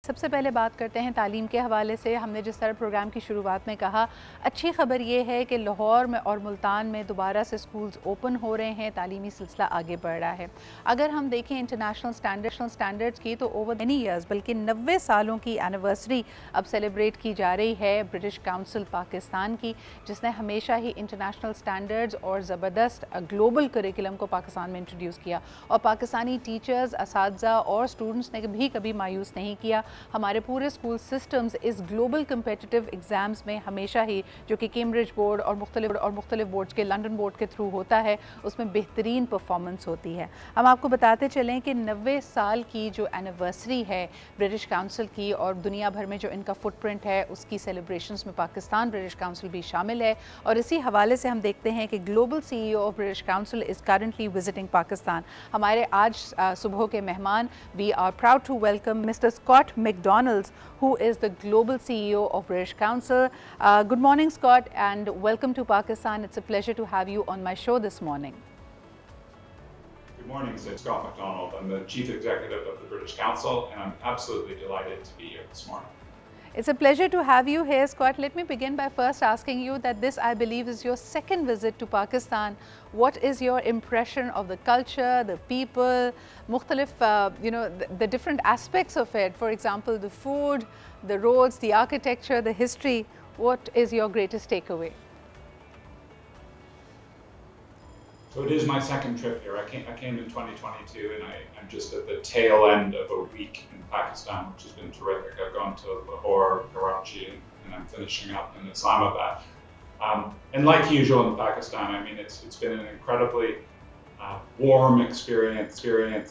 सबसे पहले बात करते हैं तालीम के हवाले से। हमने जिस तरह प्रोग्राम की शुरुआत में कहा, अच्छी ख़बर ये है कि लाहौर में और मुल्तान में दोबारा से स्कूल्स ओपन हो रहे हैं, तालीमी सिलसिला आगे बढ़ रहा है। अगर हम देखें इंटरनेशनल स्टैंडर्ड्स की, तो ओवर मैनी ईयर्स बल्कि 90 सालों की एनिवर्सरी अब सेलिब्रेट की जा रही है ब्रिटिश काउंसिल पाकिस्तान की, जिसने हमेशा ही इंटरनेशनल स्टैंडर्ड्स और ज़बरदस्त ग्लोबल करिकुलम को पाकिस्तान में इंट्रोड्यूस किया। और पाकिस्तानी टीचर्स, असातिज़ा और स्टूडेंट्स ने भी कभी मायूस नहीं किया। हमारे पूरे स्कूल सिस्टम्स इस ग्लोबल कम्पिटिटिव एग्ज़ाम्स में हमेशा ही, जो कि कैम्ब्रिज बोर्ड और मुख्तलिफ बोर्ड्स के, लंदन बोर्ड के थ्रू होता है, उसमें बेहतरीन परफॉर्मेंस होती है। हम आपको बताते चलें कि 90 साल की जो एनिवर्सरी है ब्रिटिश काउंसिल की और दुनिया भर में जो इनका फुटप्रिंट है, उसकी सेलिब्रेशंस में पाकिस्तान ब्रिटिश काउंसिल भी शामिल है। और इसी हवाले से हम देखते हैं कि global CEO of British council is currently visiting Pakistan. हमारे आज सुबह के मेहमान, we are proud to welcome mister Scott McDonald's, who is the global CEO of British Council. Good morning, Scott, and welcome to Pakistan. It's a pleasure to have you on my show this morning. Good morning, it's Scott McDonald. I'm the Chief Executive of the British Council, and I'm absolutely delighted to be here this morning. It's a pleasure to have you here, Scott. Let me begin by first asking you that this, I believe, is your second visit to Pakistan. What is your impression of the culture, the people, the different aspects of it? For example, the food, the roads, the architecture, the history. What is your greatest takeaway? So it is my second trip here. I came in 2022, and I'm just at the tail end of a week in Pakistan, which has been terrific. I've gone to Lahore, Karachi, and I'm finishing up in Islamabad. And like usual in Pakistan, I mean, it's been an incredibly warm experience.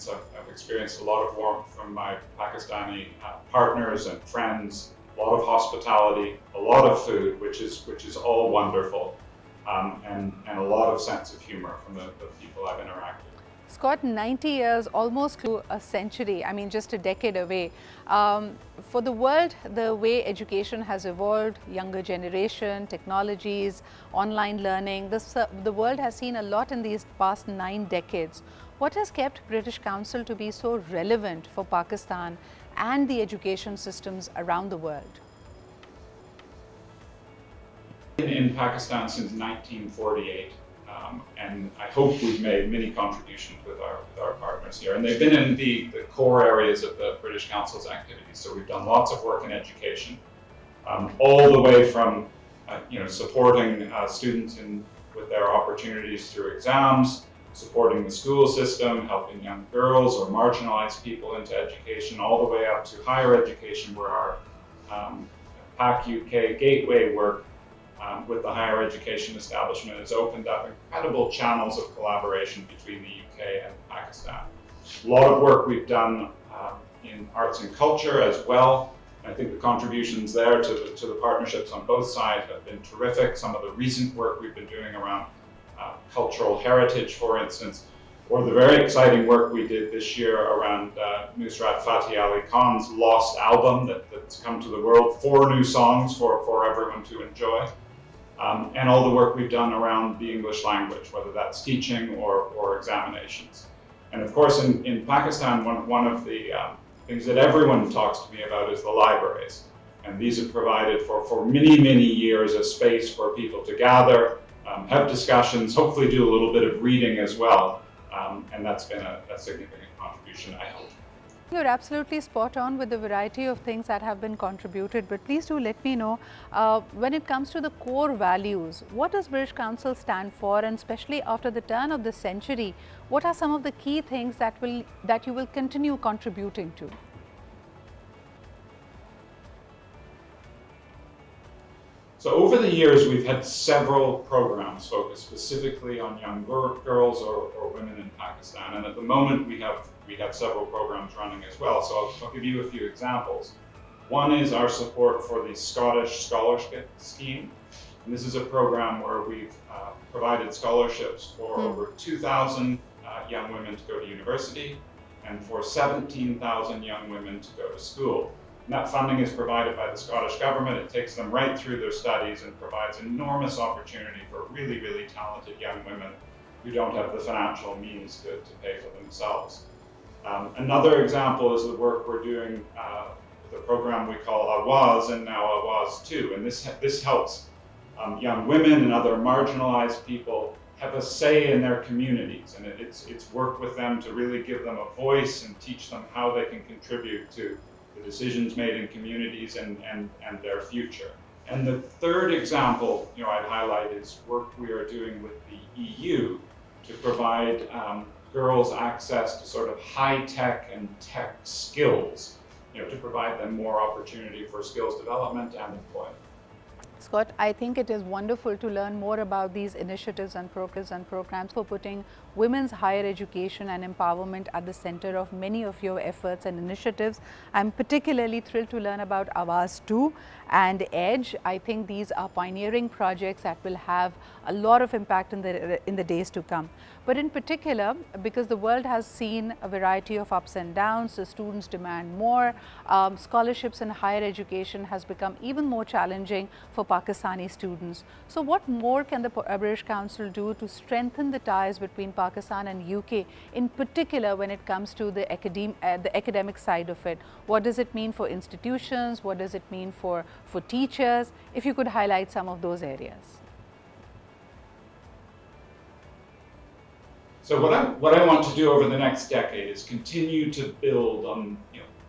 I've experienced a lot of warmth from my Pakistani partners and friends, a lot of hospitality, a lot of food, which is all wonderful. And a lot of sense of humor from the people I've interacted with. Scott, 90 years, almost to a century, I mean just a decade away. For the world, the way education has evolved, younger generation, technologies, online learning, the world has seen a lot in these past 9 decades. What has kept British Council to be so relevant for Pakistan and the education systems around the world? In Pakistan since 1948, and I hope we've made many contributions with our partners here. And they've been in the core areas of the British Council's activities. So we've done lots of work in education, all the way from supporting students with their opportunities through exams, supporting the school system, helping young girls or marginalized people into education, all the way up to higher education, where our PAC UK gateway work with the higher education establishment has opened up incredible channels of collaboration between the UK and Pakistan. A lot of work we've done in arts and culture as well. I think the contributions there to the partnerships on both sides have been terrific. Some of the recent work we've been doing around cultural heritage, for instance, or the very exciting work we did this year around Nusrat Fateh Ali Khan's Lost album that's come to the world, 4 new songs for everyone to enjoy. And all the work we've done around the English language, whether that's teaching or examinations. And of course, in Pakistan, one of the things that everyone talks to me about is the libraries. And these have provided for many, many years a space for people to gather, have discussions, hopefully do a little bit of reading as well. And that's been a significant contribution, I hope. You're absolutely spot on with the variety of things that have been contributed, but please do let me know, when it comes to the core values, what does British Council stand for, and especially after the turn of the century, what are some of the key things that you will continue contributing to? So over the years, we've had several programs focused specifically on young girls or women in Pakistan. And at the moment, we have several programs running as well. So I'll give you a few examples. One is our support for the Scottish Scholarship Scheme. And this is a program where we've provided scholarships for over 2,000 young women to go to university and for 17,000 young women to go to school. And that funding is provided by the Scottish Government. It takes them right through their studies and provides enormous opportunity for really, really talented young women who don't have the financial means to pay for themselves. Another example is the work we're doing a program we call Awaaz, and now Awaaz 2. And this helps young women and other marginalized people have a say in their communities. And it's work with them to really give them a voice and teach them how they can contribute to the decisions made in communities and their future. And the third example, I'd highlight is work we are doing with the EU to provide girls access to sort of high-tech and tech skills, to provide them more opportunity for skills development and employment. Scott, I think it is wonderful to learn more about these initiatives and programs for putting women's higher education and empowerment at the center of many of your efforts and initiatives. I'm particularly thrilled to learn about Awaaz 2 and Edge. I think these are pioneering projects that will have a lot of impact in the days to come. But in particular, because the world has seen a variety of ups and downs, the students demand more, scholarships in higher education has become even more challenging for Pakistani students. So what more can the British Council do to strengthen the ties between Pakistan and UK, in particular when it comes to the academic side of it? What does it mean for institutions? What does it mean for teachers? If you could highlight some of those areas. So what I want to do over the next decade is continue to build on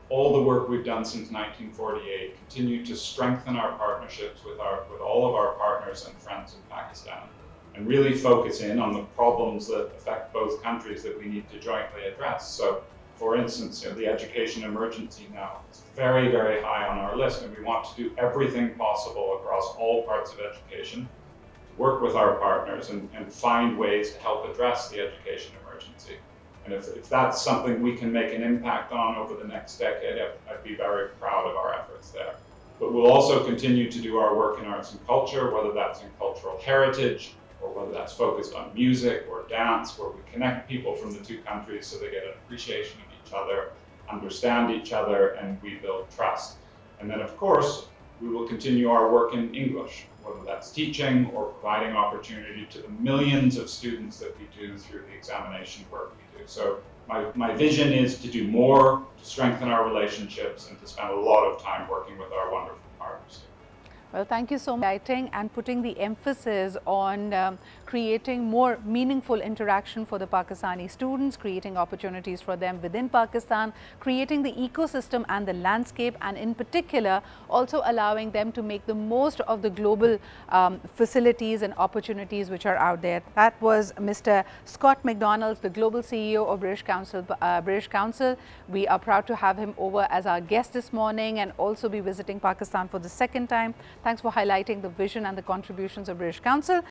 all the work we've done since 1948, continue to strengthen our partnerships with all of our partners and friends in Pakistan, and really focus in on the problems that affect both countries that we need to jointly address. So, for instance, the education emergency now is very, very high on our list, and we want to do everything possible across all parts of education, work with our partners and find ways to help address the education emergency. And if that's something we can make an impact on over the next decade, I'd be very proud of our efforts there. But we'll also continue to do our work in arts and culture, whether that's in cultural heritage, or whether that's focused on music or dance, where we connect people from the two countries so they get an appreciation of each other, understand each other, and we build trust. And then, of course, we will continue our work in English, whether that's teaching or providing opportunity to the millions of students that we do through the examination work we do. So my vision is to do more, to strengthen our relationships, and to spend a lot of time working with our wonderful partners. Well, thank you so much for highlighting and putting the emphasis on creating more meaningful interaction for the Pakistani students, creating opportunities for them within Pakistan, creating the ecosystem and the landscape, and in particular also allowing them to make the most of the global facilities and opportunities which are out there. That was Mr. Scott McDonald, the Global CEO of British Council. We are proud to have him over as our guest this morning and also be visiting Pakistan for the second time. Thanks for highlighting the vision and the contributions of British Council.